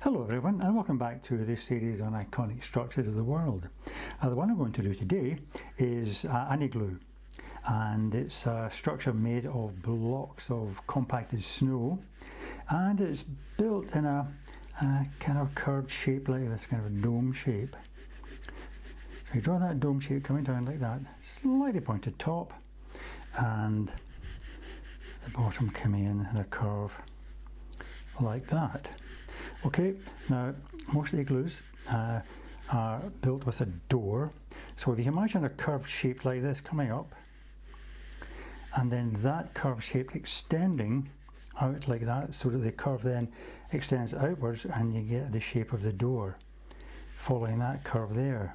Hello everyone, and welcome back to this series on iconic structures of the world. The one I'm going to do today is an igloo, and it's a structure made of blocks of compacted snow, and it's built in a kind of curved shape like this, kind of a dome shape. So you draw that dome shape coming down like that, slightly pointed top, and the bottom coming in a curve like that. Okay, now most igloos are built with a door, so if you imagine a curved shape like this coming up, and then that curved shape extending out like that, so that the curve then extends outwards and you get the shape of the door following that curve there,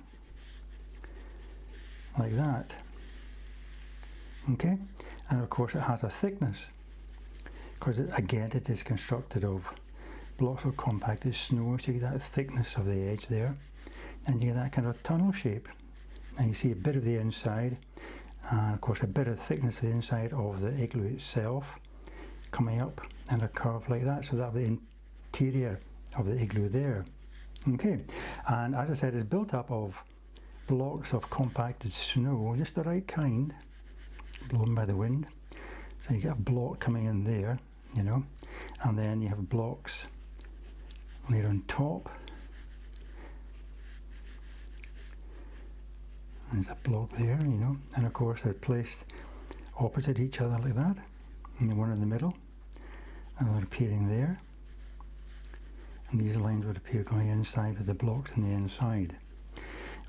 like that. Okay, and of course it has a thickness, because again it is constructed of blocks of compacted snow, so you get that thickness of the edge there, and you get that kind of tunnel shape. And you see a bit of the inside, and of course a bit of thickness of the inside of the igloo itself coming up in a curve like that, so that'll be the interior of the igloo there. Okay, and as I said, it's built up of blocks of compacted snow, just the right kind, blown by the wind. So you get a block coming in there, you know, and then you have blocks laid on top. There's a block there, you know, and of course they're placed opposite each other like that, and the one in the middle, and they're appearing there, and these lines would appear going inside with the blocks in the inside.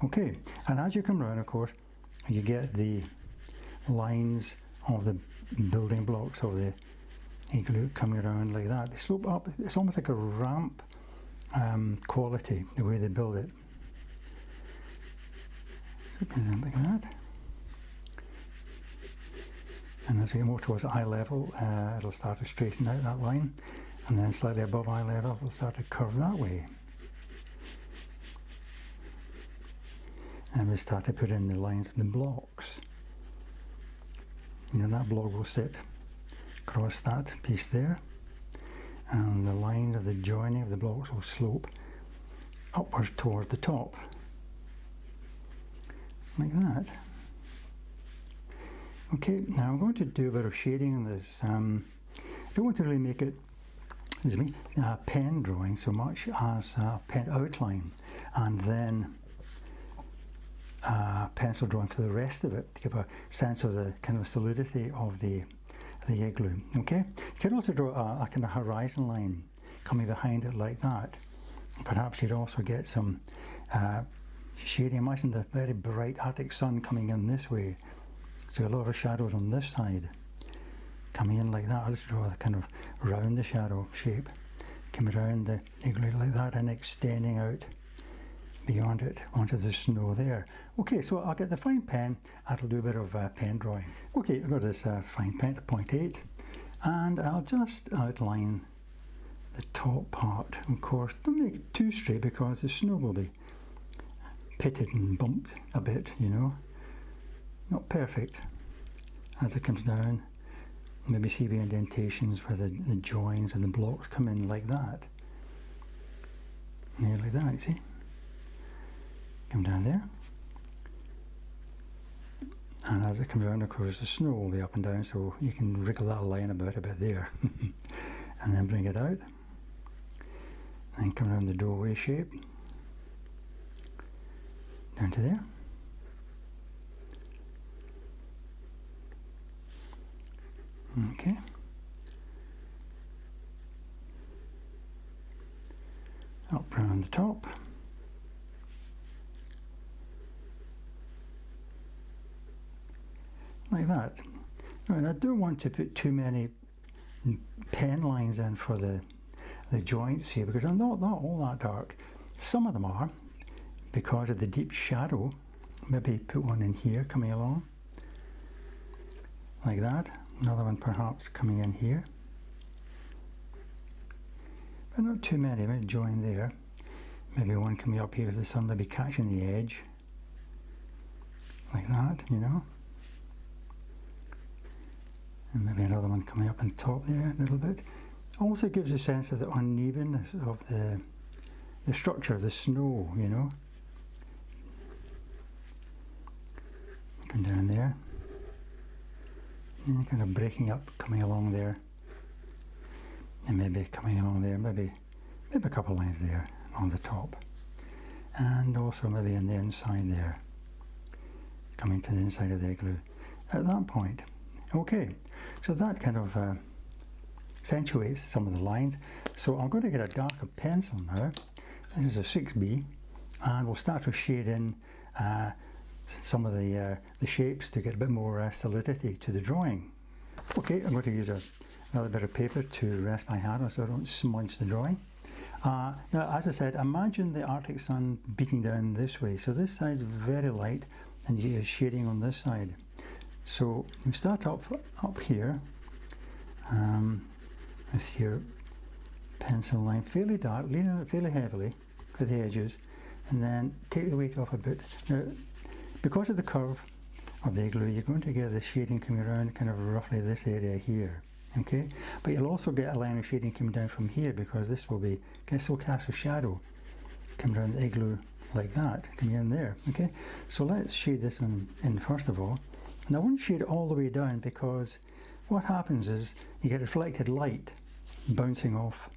Okay, and as you come around, of course, you get the lines of the building blocks of the igloo coming around like that. They slope up, it's almost like a ramp quality, the way they build it. So it comes in like that. And as we get more towards eye level, it'll start to straighten out that line, and then slightly above eye level, it'll start to curve that way. And we start to put in the lines of the blocks. You know, that block will sit across that piece there, and the line of the joining of the blocks will slope upwards towards the top, like that. Okay, now I'm going to do a bit of shading in this. I don't want to really make it, excuse me, a pen drawing so much as a pen outline, and then pencil drawing for the rest of it, to give a sense of the kind of solidity of the igloo. Okay, you can also draw a kind of horizon line coming behind it like that. Perhaps you'd also get some shading. Imagine the very bright Arctic sun coming in this way, so a lot of shadows on this side coming in like that. I'll just draw a kind of round the shadow shape, coming around the igloo like that and extending out beyond it onto the snow there. Okay, so I'll get the fine pen and I'll do a bit of pen drawing. Okay, I've got this fine pen to 0.8, and I'll just outline the top part. Of course, don't make it too straight, because the snow will be pitted and bumped a bit, you know. Not perfect. As it comes down, maybe see the indentations where the joins and the blocks come in like that. Nearly that, you see. Come down there, and as it comes around, of course, the snow will be up and down, so you can wriggle that line about a bit there, and then bring it out, and come around the doorway shape, down to there. Okay. Up around the top. Like that. And I don't want to put too many pen lines in for the joints here, because they're not all that dark. Some of them are, because of the deep shadow. Maybe put one in here coming along, like that. Another one perhaps coming in here. But not too many, maybe join there. Maybe one coming up here as the sun may be catching the edge. Like that, you know. And maybe another one coming up on top there a little bit. Also gives a sense of the unevenness of the structure, the snow, you know. Come down there. And kind of breaking up, coming along there. And maybe coming along there, maybe a couple of lines there on the top. And also maybe on the inside there. Coming to the inside of the igloo at that point. Okay, so that kind of accentuates some of the lines. So I'm going to get a darker pencil now. This is a 6B, and we'll start to shade in some of the shapes to get a bit more solidity to the drawing. Okay, I'm going to use another bit of paper to rest my hand on so I don't smudge the drawing. Now, as I said, imagine the Arctic sun beating down this way. So this side's very light, and you get shading on this side. So you start up here with your pencil line fairly dark, leaning on it fairly heavily for the edges, and then take the weight off a bit. Now, because of the curve of the igloo, you're going to get the shading coming around kind of roughly this area here. Okay, but you'll also get a line of shading coming down from here because this will cast a shadow coming around the igloo like that, coming in there. Okay, so let's shade this one in first of all. And I won't shade it all the way down because what happens is you get reflected light bouncing off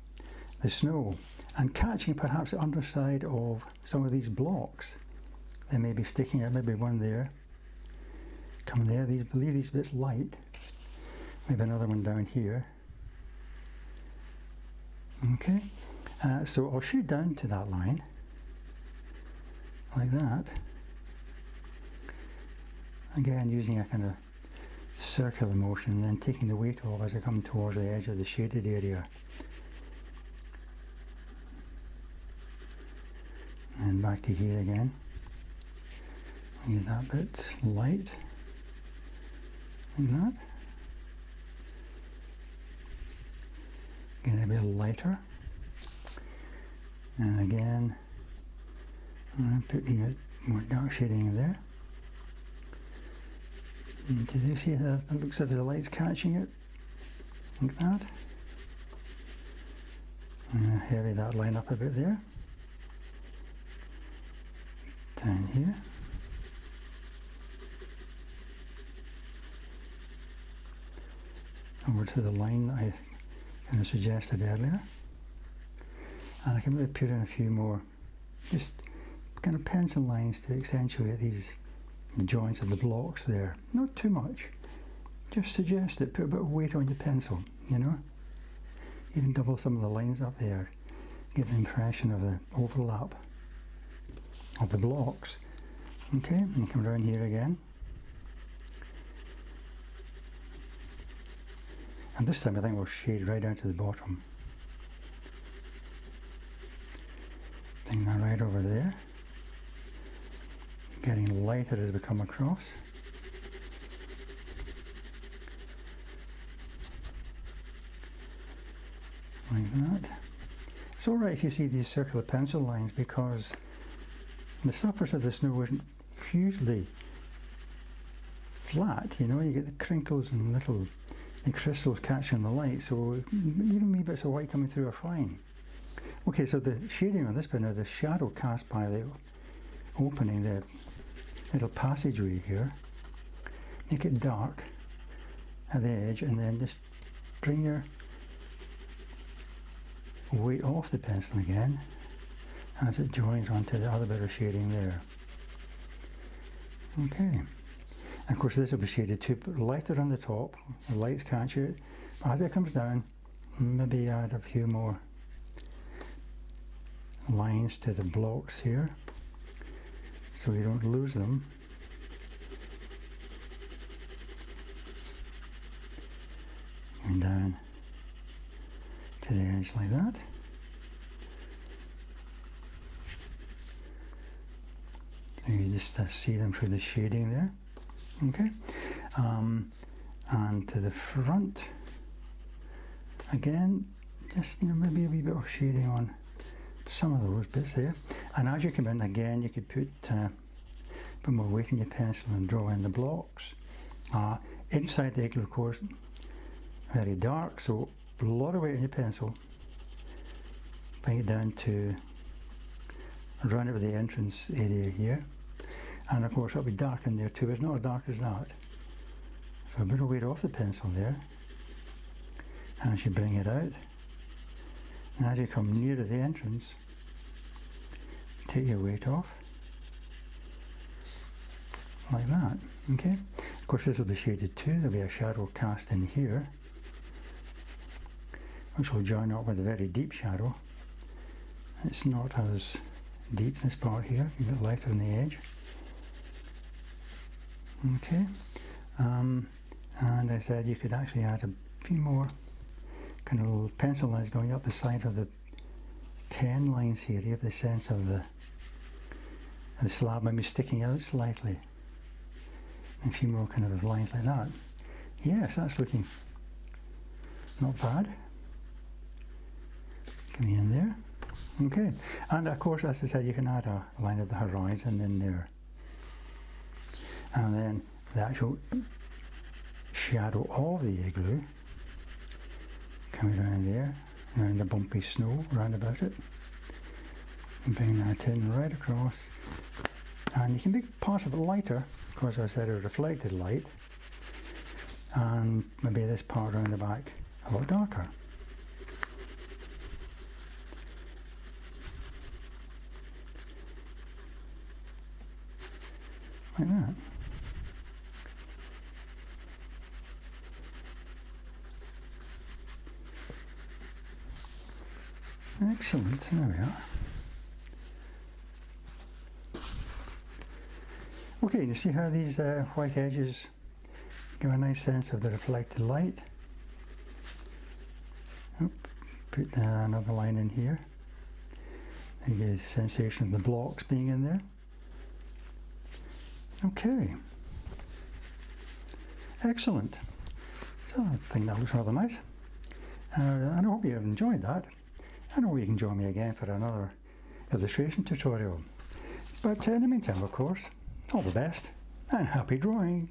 the snow and catching perhaps the underside of some of these blocks. They may be sticking out, maybe one there, coming there. Leave these bits light. Maybe another one down here. Okay, so I'll shade down to that line, like that. Again, using a kind of circular motion, and then taking the weight off as I come towards the edge of the shaded area. And back to here again. Leave that bit light, like that. Get a bit lighter, and again I'm putting more dark shading in there. And do you see that it looks as if the light's catching it, like that? And heavy that line up a bit there. Down here. Over to the line that I kind of suggested earlier, and I can maybe put in a few more just kind of pencil lines to accentuate the joints of the blocks there. Not too much, just suggest it, put a bit of weight on your pencil, you know, even double some of the lines up there, give the impression of the overlap of the blocks. Okay, and come down here again. And this time I think we'll shade right down to the bottom. Bring that right over there. Getting lighter as we come across. Like that. It's alright if you see these circular pencil lines because the surface of the snow isn't hugely flat, you know, you get the crinkles and little crystals catching the light, so even wee bits of white coming through are fine. Okay, so the shading on this bit now, the shadow cast by the opening, the little passageway here, make it dark at the edge, and then just bring your weight off the pencil again as it joins onto the other bit of shading there. Okay. And of course this will be shaded too, but lighter on the top, the lights catch it. But as it comes down, maybe add a few more lines to the blocks here, so you don't lose them. And down to the edge like that. So you just see them through the shading there. Okay, and to the front again, just maybe a wee bit of shading on some of those bits there. And as you come in again, you could put more weight in your pencil and draw in the blocks. Inside the igloo, of course, very dark, so a lot of weight in your pencil. Bring it down to around it with the entrance area here. And of course it'll be dark in there too, it's not as dark as that. So a bit of weight off the pencil there. And as you bring it out, and as you come nearer the entrance, take your weight off, like that, okay? Of course this will be shaded too, there'll be a shadow cast in here, which will join up with a very deep shadow. It's not as deep, this part here, a bit lighter on the edge. Okay, and I said you could actually add a few more kind of little pencil lines going up the side of the pen lines here. You have the sense of the slab maybe sticking out slightly. And a few more kind of lines like that. Yes, that's looking not bad. Coming in there. Okay, and of course, as I said, you can add a line of the horizon in there. And then the actual shadow of the igloo coming around there, around the bumpy snow round about it. And bring that in right across. And you can make parts of it lighter, because as I said, a reflected light. And maybe this part around the back a lot darker. Like that. Excellent, there we are. Okay, you see how these white edges give a nice sense of the reflected light. Put another line in here. You get a sensation of the blocks being in there. Okay. Excellent. So I think that looks rather nice. And I hope you have enjoyed that. And I hope you can join me again for another illustration tutorial. But in the meantime, of course, all the best and happy drawing.